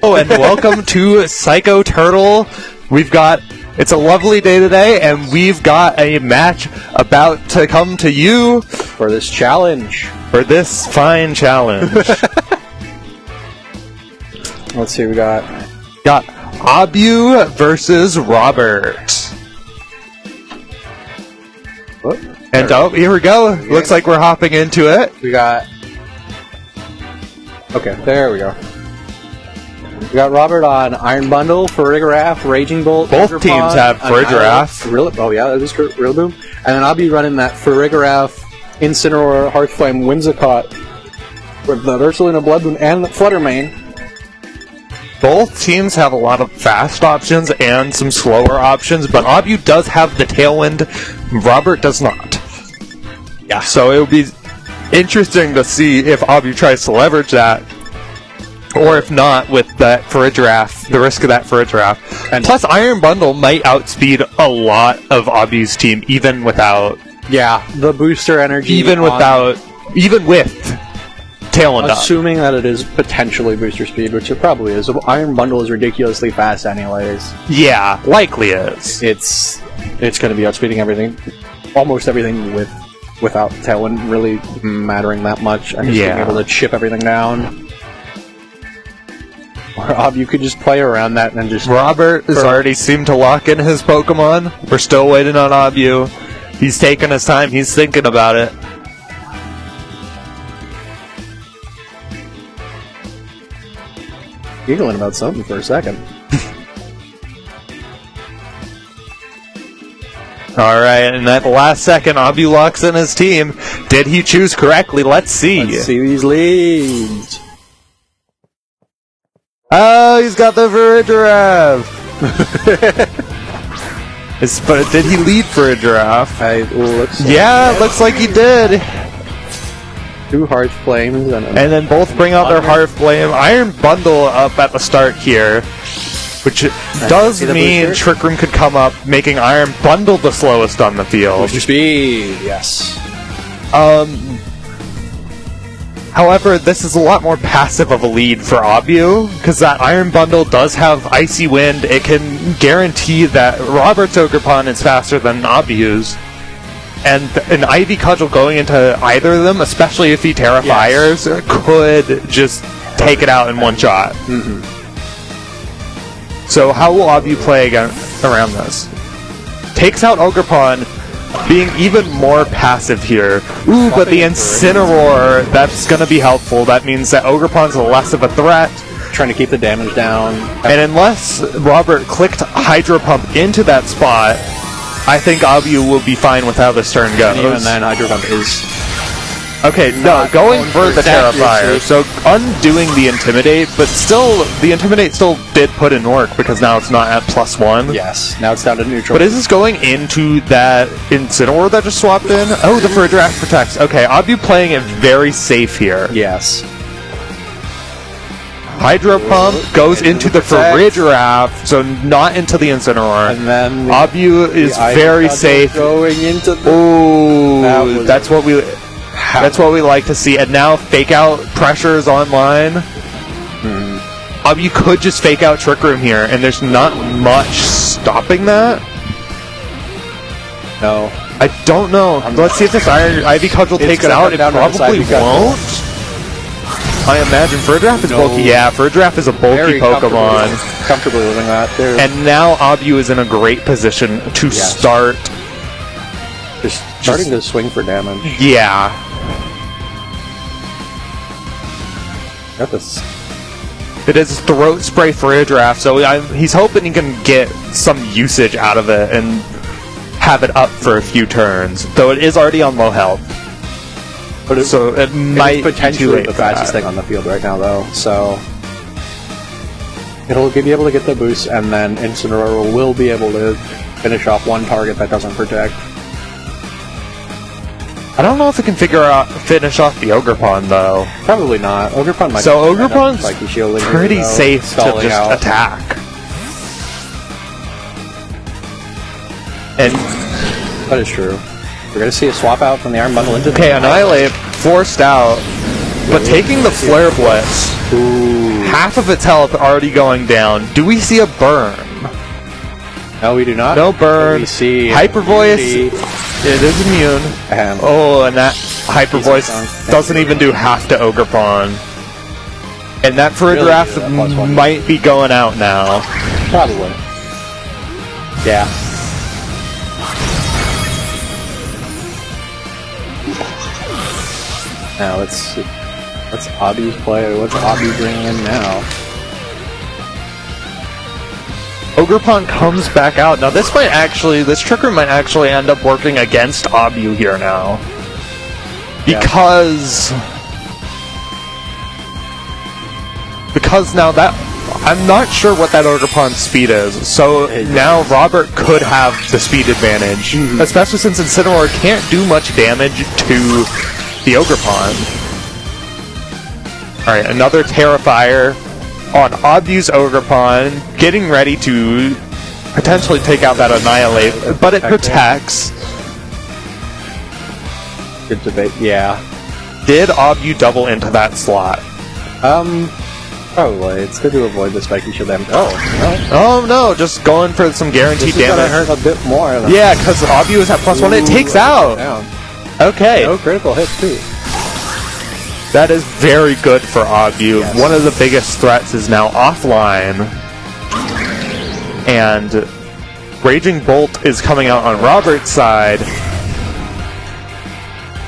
Oh, and welcome to Psycho Turtle. It's a lovely day today, and we've got a match about to come to you for this challenge. For this fine challenge. Let's see, we got Abhyu versus Robert. Whoop. And here we go. Looks like we're hopping into it. We got... Okay, there we go. We got Robert on Iron Bundle, Farigiraf, Raging Bolt. Both teams have Farigiraf. Oh yeah, that is Rillaboom. And then I'll be running that Farigiraf, Incineroar, Hearthflame, Whimsicott with the Ursaluna Bloodboon and the Fluttermane. Both teams have a lot of fast options and some slower options, but Abhyu does have the Tailwind. Robert does not. Yeah. So it will be interesting to see if Abhyu tries to leverage that, or if not, with that Farigiraf, the risk of that Farigiraf. And plus, Iron Bundle might outspeed a lot of Abhyu's team, even without... Yeah, the booster energy... Even with Tailwind up. Assuming that it is potentially booster speed, which it probably is. Iron Bundle is ridiculously fast anyways. Yeah, likely is. It's going to be outspeeding everything. Almost everything without Tailwind really mattering that much. And just being able to chip everything down. Or Abhyu could just play around that and just... Robert has already seemed to lock in his Pokemon. We're still waiting on Abhyu. He's taking his time. He's thinking about it. Giggling about something for a second. Alright, and at the last second, Abhyu locks in his team. Did he choose correctly? Let's see. Let's see these leads. Oh, he's got the Farigiraf. But did he lead Farigiraf? Yeah, looks like he did. 2 Hearthflames and then both bring out their Hearthflame. Iron Bundle up at the start here, which does mean Trick Room could come up, making Iron Bundle the slowest on the field. Booster speed, yes. However, this is a lot more passive of a lead for Abhyu, because that Iron Bundle does have Icy Wind. It can guarantee that Robert's Ogerpon is faster than Abhyu's. And an Ivy Cudgel going into either of them, especially if he Terra Fires, could just take it out in one shot. Mm-hmm. So how will Abhyu play around this? Takes out Ogerpon, being even more passive here. Ooh, but the Incineroar, that's going to be helpful. That means that Ogerpon's less of a threat. Trying to keep the damage down. And unless Robert clicked Hydro Pump into that spot, I think Abhyu will be fine with how this turn goes. And even then, Hydro Pump is... Okay, no, going for the Terra Fire. So undoing the Intimidate, but still, the Intimidate still did put in work because now it's not at +1. Yes, now it's down to neutral. But is this going into that Incineroar that just swapped in? Oh, the Farigiraf protects. Okay, Abhyu playing it very safe here. Yes. Hydro Pump goes into the Farigiraf, so not into the Incineroar. And then Abhyu is very safe. Going into the... Ooh, that's what we like to see. And now Fake Out pressure is online. Abhyu could just Fake Out Trick Room here, and there's not much stopping that. No. I don't know. Let's see if this Ivy Cudgel takes it out. It probably won't. I imagine Farigiraf is bulky. Yeah, Farigiraf is a bulky Pokemon. Comfortably living that. And now Abhyu is in a great position to start. Just starting to swing for damage. Yeah. Got this. It is Throat Spray Farigiraf, so he's hoping he can get some usage out of it and have it up for a few turns. Though it is already on low health. But so it might be potentially the fastest thing on the field right now, though. So it'll be able to get the boost, and then Incineroar will be able to finish off one target that doesn't protect. I don't know if it can finish off the Ogerpon, though. Probably not. Ogerpon might. So Ogerpon's pretty safe to just attack. And that is true. We're going to see a swap out from the Iron Bundle into the... Okay, Annihilate, forced out, but taking the Flare Blitz half of its health already going down. Do we see a burn? No, we do not. No burn. We see Hyper Voice. It is immune. And And that Hyper Voice doesn't even do half to Ogerpon. And that Farigiraf might be going out now. Probably. Yeah. Now let's see. What's Abhyu's play? What's Abhyu bringing in now? Ogerpon comes back out. Now this trick room might actually end up working against Abhyu here now. Because now that I'm not sure what that Ogerpon's speed is, so now Robert could have the speed advantage, especially since Incineroar can't do much damage to the Ogerpon. Alright, another Terrifier on Abhyu's Ogerpon, getting ready to potentially take out that Annihilate, but it protects. Good debate, yeah. Did Abhyu double into that slot? Probably. It's good to avoid the spiky shield damage. Oh no, just going for some guaranteed damage. This is gonna hurt a bit more. Yeah, because Abhyu is at +1, it takes out! Down. Okay. No critical hit, too. That is very good for Abhyu. Yes. One of the biggest threats is now offline. And Raging Bolt is coming out on Robert's side.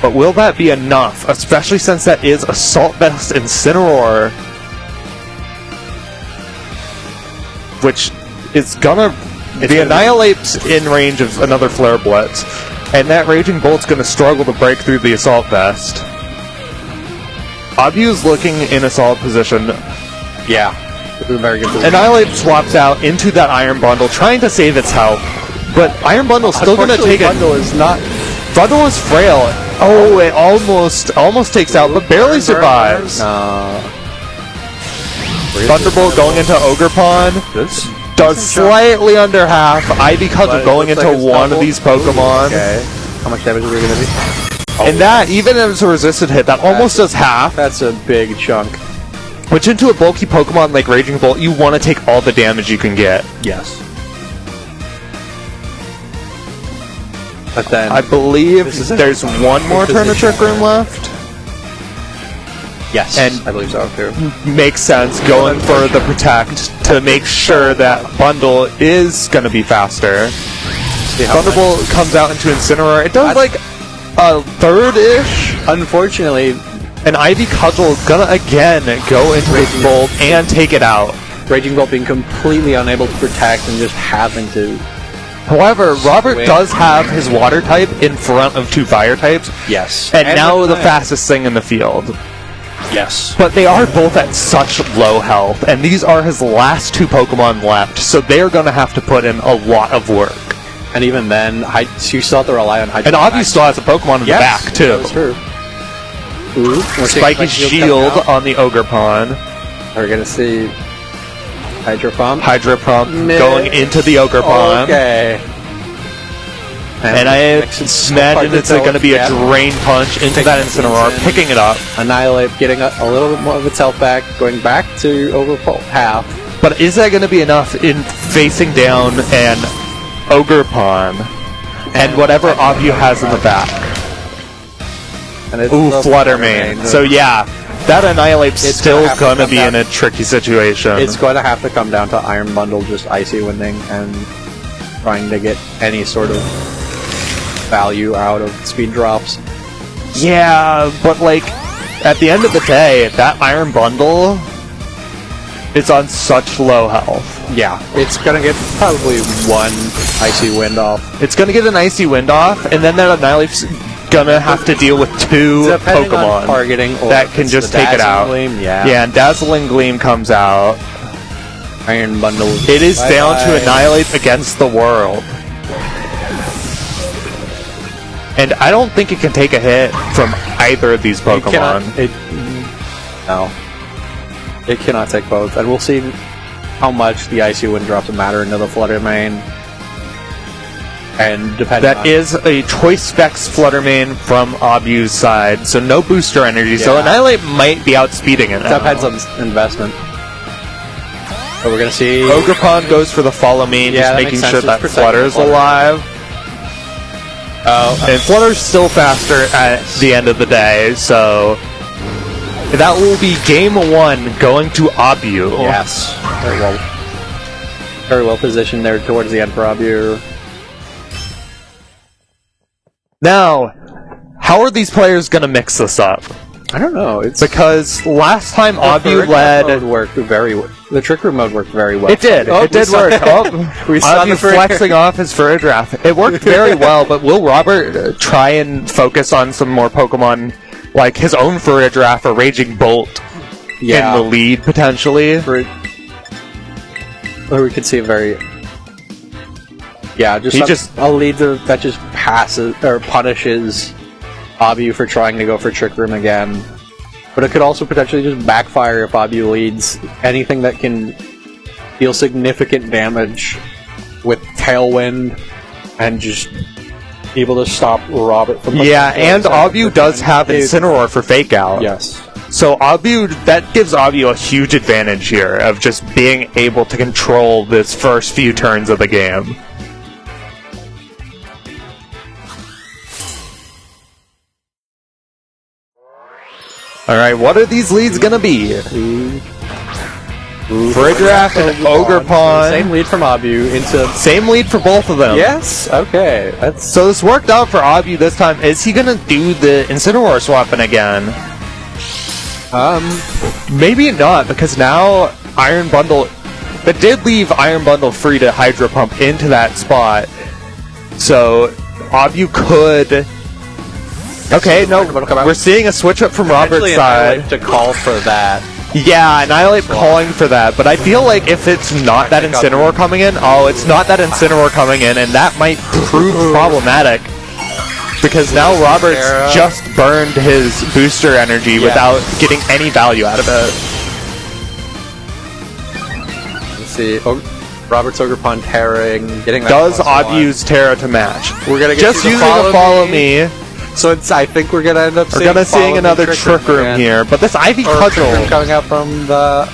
But will that be enough? Especially since that is Assault Vest Incineroar. Which is gonna... The Annihilate's in range of another Flare Blitz. And that Raging Bolt's gonna struggle to break through the Assault Vest. Abhyu's looking in a solid position. Yeah. This is a very good position. Annihilate swaps out into that Iron Bundle, trying to save its health. But Iron Bundle's still gonna take it. Bundle is not... Bundle is frail. Oh, it almost takes out, but barely survives. Thunderbolt going into Ogerpon. Does slightly under half. Ivy Cudgel going into one of these Pokemon. Okay. How much damage is there going to be? And that, even if it's a resisted hit, that almost does half. That's a big chunk. Which into a bulky Pokemon like Raging Bolt, you want to take all the damage you can get. Yes. But then... I believe there's one more turn of Trick Room left. Yes, and I believe so too. Makes sense, going for the Protect to make sure that Bundle is going to be faster. Thunderbolt comes out into Incineroar. It does like a third-ish. Unfortunately, and Ivy Cudgel gonna again go into Raging Bolt and take it out. Raging Bolt being completely unable to protect and just having to... However, Robert does have his Water type in front of two Fire types. Yes. And now the fastest thing in the field. Yes. But they are both at such low health, and these are his last two Pokemon left, so they're going to have to put in a lot of work. And even then, you still have to rely on Hydro. And Abhyu still has a Pokemon in the back, too. That's true. Ooh, Spiky Shield on the Ogerpon. We're going to see Hydro Pump. Hydro Pump going into the Ogerpon. Okay. And I imagine it's going to be a Drain Punch into that Incineroar, picking it up. Annihilate, getting a little bit more of its health back, going back to over half. But is that going to be enough in facing down an Ogerpon and whatever Abhyu has in the back? And it's Flutter Mane. So yeah, that Annihilate's still going to be in a tricky situation. It's going to have to come down to Iron Bundle just Icy Winding and trying to get any sort of value out of speed drops. Yeah, but like at the end of the day, that Iron Bundle is on such low health. Yeah, it's gonna get probably one Icy Wind off. It's gonna get an Icy Wind off, and then that Annihilate's gonna have to deal with two Pokemon on targeting that can just take it out. Gleam, yeah, and Dazzling Gleam comes out. Iron Bundle. It is down to Annihilate against the world. And I don't think it can take a hit from either of these Pokemon. No. It cannot take both. And we'll see how much the Icy Wind drops matter into the Flutter Mane. And depending That is a Choice Specs Flutter Mane from Abhyu's side, so no booster energy, so Annihilate might be outspeeding it now. Depends on investment. But we're gonna see Ogerpon goes for the follow me, Yeah, just that making makes sense. sure It's that protecting Flutter's Flutter. alive. Oh, And Flutter's still faster at the end of the day, so that will be game 1 going to Abhyu. yes, very well positioned there towards the end for Abhyu. Now, how are these players going to mix this up? I don't know. It's Because last time the Abhyu Farigiraf led... mode worked very. The Trick Room mode worked very well. It did. Oh, It did we saw- work. Oh, we saw Abhyu the flexing off his Farigiraf. It worked very well, but will Robert try and focus on some more Pokemon, like his own Farigiraf or Raging Bolt in the lead, potentially? Or we could see a very. Yeah, a lead that just passes or punishes Abhyu for trying to go for Trick Room again. But it could also potentially just backfire if Abhyu leads. Anything that can deal significant damage with Tailwind and just be able to stop Robert from... Yeah, and Abhyu does have Incineroar for Fake Out. Yes. So Abhyu, that gives Abhyu a huge advantage here of just being able to control this first few turns of the game. Alright, what are these leads gonna be? Farigiraf and Ogerpon. Same lead from Abhyu into... Same lead for both of them. Yes? Okay. That's... So this worked out for Abhyu this time. Is he gonna do the Incineroar swapping again? Maybe not, because now Iron Bundle... That did leave Iron Bundle free to Hydro Pump into that spot. So Abhyu could... Okay, no, we're seeing a switch up from Robert's side. To call for that. Yeah, Annihilate calling for that, but I feel like if it's not that Incineroar coming in, it's not that Incineroar coming in, and that might prove problematic. Because now Robert's just burned his booster energy without getting any value out of it. Let's see. Robert's Ogerpon tearing, getting that. Does Abhyu's Terra to match? We're gonna get just using a follow me. So I think we're gonna end up seeing another Trick Room here, but this Ivy Cudgel coming out from the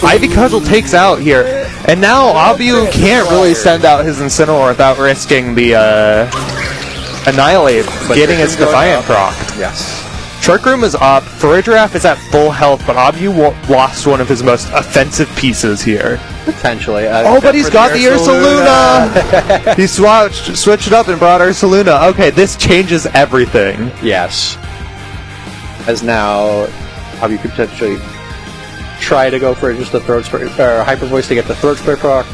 Ivy Cudgel takes out here, and now Abhyu can't really send out his Incineroar without risking the Annihilate, getting his Defiant procced. Yes. Trick Room is up, Farigiraf is at full health, but Abhyu lost one of his most offensive pieces here. Potentially. But he's got the Ursaluna! He switched it up and brought Ursaluna. Okay, this changes everything. Yes. As now, Abhyu could potentially try to go for just a Throat Spray, or Hyper Voice to get the Throat Spray proc,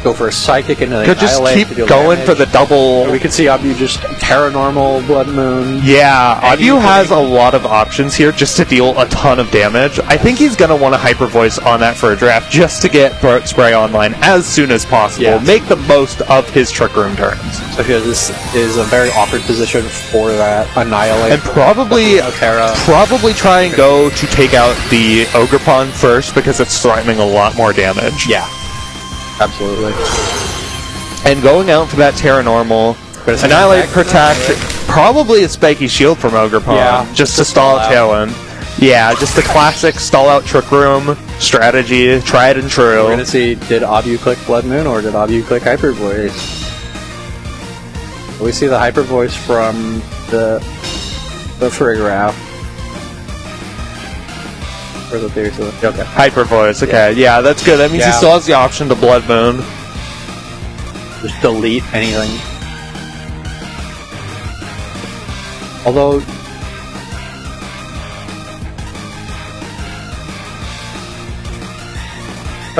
go for a Psychic and could just keep going for the double. We could see Abhyu just Terra Normal, Blood Moon. Yeah, Abhyu has a lot of options here just to deal a ton of damage. I think he's going to want to Hyper Voice on that for a draft just to get Throat Spray online as soon as possible. Yes. Make the most of his Trick Room turns. So this is a very awkward position for that Annihilate. And probably try and go to take out the Ogerpon first because it's threatening a lot more damage. Yeah. Absolutely. And going out for that Terra Normal, Annihilate, Protect, probably a Spiky Shield from Ogerpon, just to stall out Tailwind. Yeah, just the classic stall out Trick Room strategy, tried and true. We're gonna see, did Abhyu click Blood Moon or did Abhyu click Hyper Voice? We see the Hyper Voice from the Farigiraf. Okay. Hyper Voice, okay. Yeah, that's good. That means he still has the option to Blood Moon. Just delete anything. Although...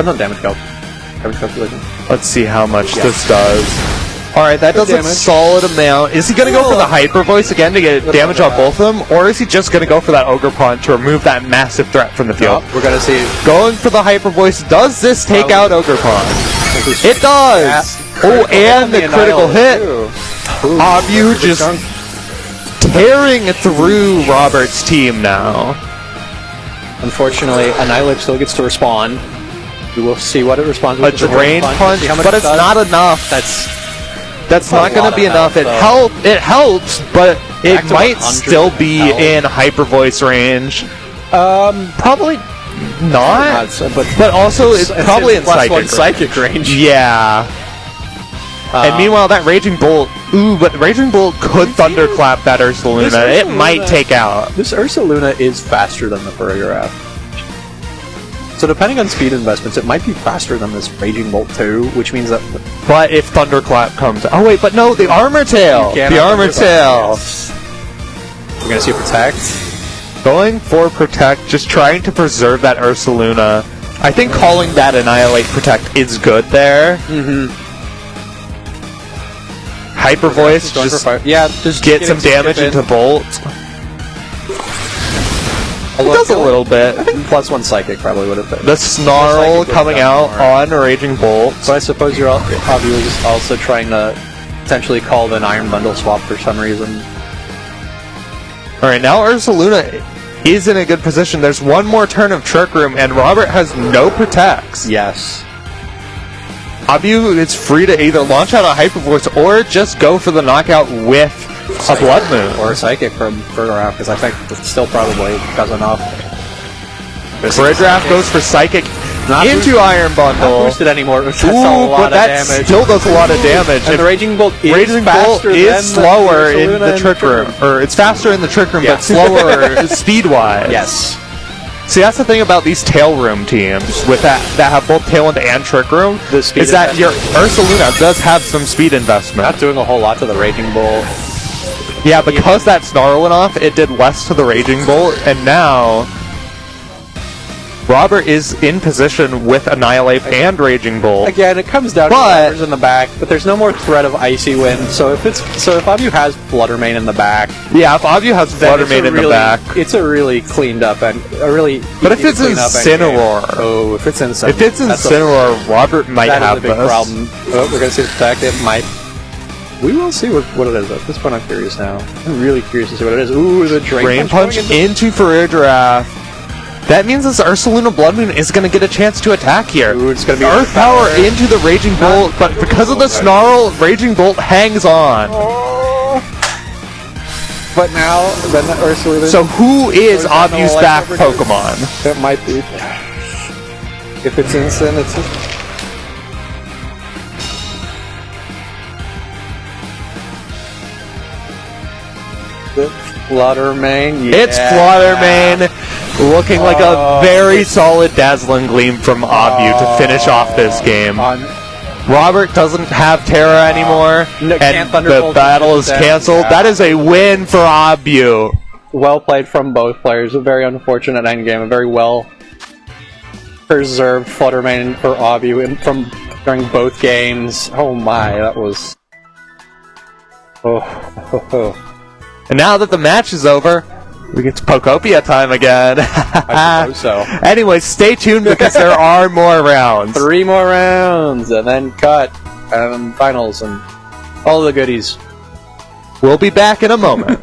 no damage calculation. Let's see how much this does. Alright, that does a solid amount. Is he going to go for the Hyper Voice again to get damage on both of them? Or is he just going to go for that Ogerpon to remove that massive threat from the field? We're going to see... Going for the Hyper Voice. Does this take out Ogerpon? It does! And the critical hit! Abhyu just tearing through Robert's team now. Unfortunately, Annihilate still gets to respond. We will see what it responds with. A Drain Punch, but it's not enough. That's not going to be enough. It helps, but it might still be in Hyper Voice range. Probably not, but also it's probably in +1 psychic range. Yeah. And meanwhile, that Raging Bolt... Ooh, but Raging Bolt could Thunderclap that Ursaluna. It might take out. This Ursaluna is faster than the Choreograph. So depending on speed investments, it might be faster than this Raging Bolt too, which means that... But if Thunderclap comes... Oh wait, but no, the Armor Tail! The Armor Tail! Yes. We're gonna see a Protect. Going for Protect, just trying to preserve that Ursaluna. I think calling that Annihilate Protect is good there. Mm-hmm. Hyper Voice, just get some damage into Bolt. It does a little bit. I think +1 Psychic probably would have been. The Snarl coming out on Raging Bolt. So I suppose you're Abhyu also trying to potentially call an Iron Bundle swap for some reason. Alright, now Ursaluna is in a good position. There's one more turn of Trick Room, and Robert has no Protects. Yes. Abhyu is free to either launch out a Hyper Voice or just go for the knockout with a Blood Moon. Or a Psychic from further out, because I think it's still probably does enough. Choreograph goes for Psychic into Iron Bundle. Not boosted anymore. That's a Ooh, lot but of that damage. still does a lot of damage. And the Raging Bolt is slower in the Trick Room. Or it's faster in the Trick Room, but slower speed-wise. Yes. See, that's the thing about these Tail Room teams with that have both Tailwind and Trick Room, is that your Ursaluna does have some speed investment. Not doing a whole lot to the Raging Bolt. Yeah, because that Snarl went off, it did less to the Raging Bolt, and now Robert is in position with Annihilate and Raging Bolt. Again, it comes down to whatever's in the back, but there's no more threat of Icy Wind. So if Abhyu has Fluttermane in the back, yeah, if Abhyu has Fluttermane in the back, it's a really cleaned up and a really. But if it's Incineroar, if it's Incineroar, Robert might have a big problem. Oh, we're gonna see the attack. It might. We will see what it is. At this point, I'm curious now. I'm really curious to see what it is. Ooh, the Drain Punch into Choreograph. That means this Ursaluna Blood Moon is going to get a chance to attack here. Ooh, it's going to be Earth Power into the Raging Bolt, but because of the Snarl, Raging Bolt hangs on. But now, then the Ursaluna... So who is Abhyu's back Pokemon? It might be... If it's instant, it's... Fluttermane. Yeah. It's Fluttermane, looking like a very solid Dazzling Gleam from Abhyu to finish off this game. Robert doesn't have Terra anymore, and the battle is cancelled. Yeah. That is a win for Abhyu. Well played from both players. A very unfortunate endgame. A very well preserved Fluttermane for Abhyu from during both games. Oh my, that was... Oh. And now that the match is over, we get to Pokopia time again. I suppose so. Anyway, stay tuned because there are more rounds. 3 more rounds, and then cut, and finals, and all the goodies. We'll be back in a moment.